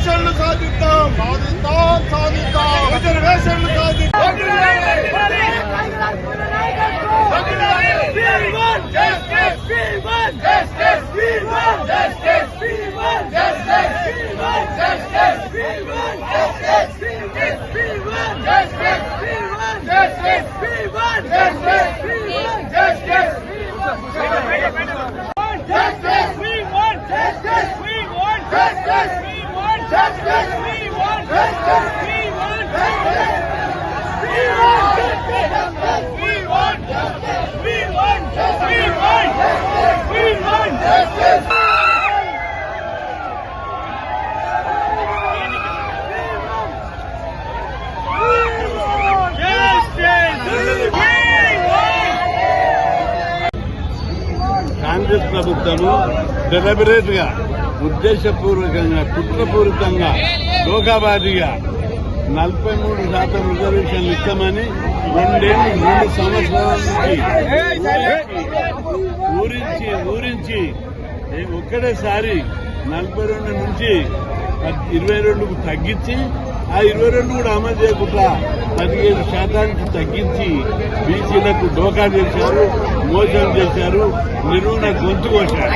రిజర్వేషన్లు సాధిద్దాం రిజర్వేషన్లు సాధిద్దాం కాంగ్రెస్ ప్రభుత్వము డెలిబరేట్ గా ఉద్దేశపూర్వకంగా కుట్రపూరితంగా లోకాబాదిగా 43% రిజర్వేషన్లు ఇస్తామని 2 సంవత్సరాల నుంచి ఊరించి ఒక్కడేసారి 42 నుంచి 22కు తగ్గించి ఆ 22 కూడా అమలు చేయకుండా 17% తగ్గించి బీసీలకు డోకా చేశారు, మోసం చేశారు, నిలువున గొంతు కోశారు.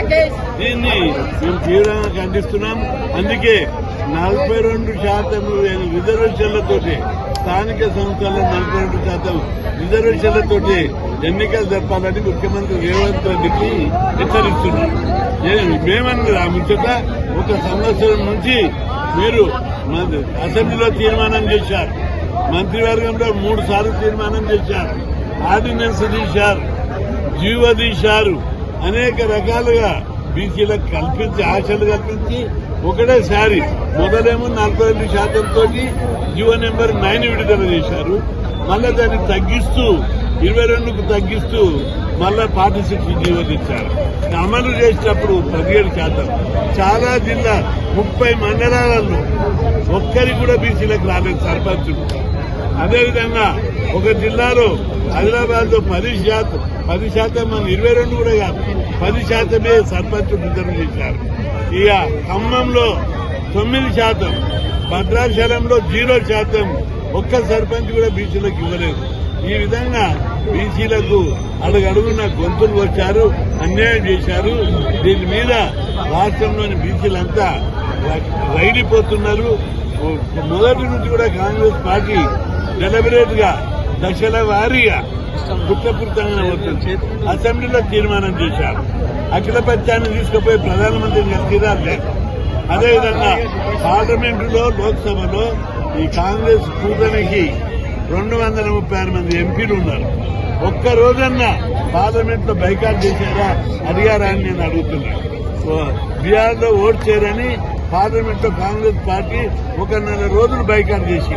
దీన్ని మేము తీవ్రంగా ఖండిస్తున్నాం. అందుకే 42% రిజర్వేషన్లతోటి స్థానిక సంస్థల్లో 42% రిజర్వేషన్లతోటి ఎన్నికలు జరపాలని ముఖ్యమంత్రి రేవంత్ రెడ్డికి హెచ్చరిస్తున్నాం. మేమన్నది ఆ ముచ్చట 1 సంవత్సరం నుంచి మీరు అసెంబ్లీలో తీర్మానం చేశారు, మంత్రివర్గంలో 3 సార్లు తీర్మానం చేశారు, ఆర్డినెన్స్ తీశారు, జీవో తీశారు, అనేక రకాలుగా బీసీలకు కల్పించి ఆశలు కల్పించి ఒకటేసారి మొదలేమో 42% తోటి జీవో నెంబర్ 9 విడుదల చేశారు. మళ్ళా దాన్ని తగ్గిస్తూ 22కు తగ్గిస్తూ మళ్ళా 46 జీవో తెచ్చారు. అమలు చేసేటప్పుడు 17%. చాలా జిల్లా 30 మండలాలలో ఒక్కరికి కూడా బీసీలకు రాలేదు సర్పంచులు. అదేవిధంగా ఒక జిల్లాలో ఆదిలాబాద్ లో 10% మన 22 కూడా కాదు 10% సర్పంచులు రిజర్వ్ చేశారు. ఇక ఖమ్మంలో 9%, భద్రాచలంలో 0%, ఒక్క సర్పంచ్ కూడా బీసీలకు ఇవ్వలేదు. ఈ విధంగా బీసీలకు అడుగడుగున గొంతులు వచ్చారు, అన్యాయం చేశారు. దీని మీద రాష్ట్రంలోని బీసీలంతా రైలిపోతున్నారు. మొదటి నుంచి కూడా కాంగ్రెస్ పార్టీ డెలిబరేట్ గా దశల వారీగా కుట్రపూరితంగా అవుతుంది. అసెంబ్లీలో తీర్మానం చేశారు, అఖిలపక్షాన్ని తీసుకుపోయి ప్రధానమంత్రిని తీరాలి. అదేవిధంగా పార్లమెంటులో లోక్సభలో ఈ కాంగ్రెస్ కూటమికి 236 మంది ఎంపీలు ఉన్నారు. ఒక్క రోజన్నా పార్లమెంట్ లో బైకాట్ చేశారా అడిగారా అని నేను అడుగుతున్నాను. బీహార్ లో ఓట్ చేయరని పార్లమెంట్ లో కాంగ్రెస్ పార్టీ 1 రోజులు బైకాట్ చేసి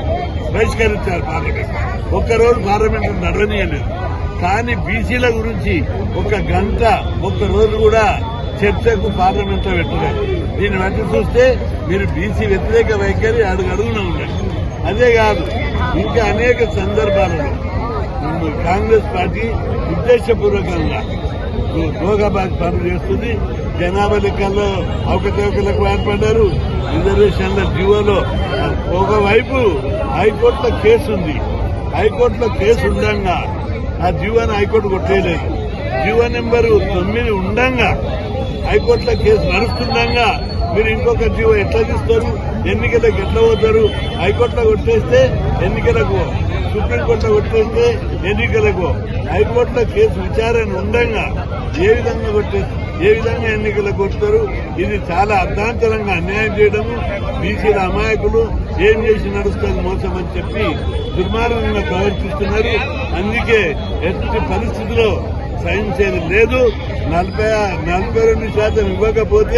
బహిష్కరించారు పార్లమెంట్. ఒక్కరోజు పార్లమెంట్ నడవనీయలేదు. కానీ బీసీల గురించి 1 గంట 1 రోజు కూడా చర్చకు పార్లమెంట్ లో పెట్టలేదు. దీన్ని బట్టి చూస్తే మీరు బీసీ వ్యతిరేక వైఖరి అడుగడుగున ఉన్నారు. అదే కాదు, ఇంకా అనేక సందర్భాలలో కాంగ్రెస్ పార్టీ ఉద్దేశపూర్వకంగా లోకాబాద్ పనులు చేస్తుంది. జనాభా లెక్కల్లో అవకతవకలకు ఏర్పడ్డారు. రిజర్వేషన్ల జీవోలో ఒకవైపు హైకోర్టులో కేసు ఉంది. హైకోర్టులో కేసు ఉండగా ఆ జీవోను హైకోర్టు కొట్టేయలేదు. జీవో నెంబరు 9 ఉండగా హైకోర్టులో కేసు నడుస్తుండగా మీరు ఇంకొక జీవో ఎట్లా తీస్తారు? ఎన్నికలకు ఎట్లా పోతారు? హైకోర్టులో కొట్టేస్తే ఎన్నికలకు, సుప్రీంకోర్టులో కొట్టేస్తే ఎన్నికలకు, హైకోర్టులో కేసు విచారణ ఉండగా ఏ విధంగా ఎన్నికలకు కొడతారు? ఇది చాలా అర్ధాంతరంగా అన్యాయం చేయడము. బీసీల అమాయకులు ఏం చేసి నడుస్తుంది మోసం అని చెప్పి దుర్మార్గంగా ప్రవర్తిస్తున్నారు. అందుకే ఎట్టి పరిస్థితిలో సహించేది లేదు. 42% ఇవ్వకపోతే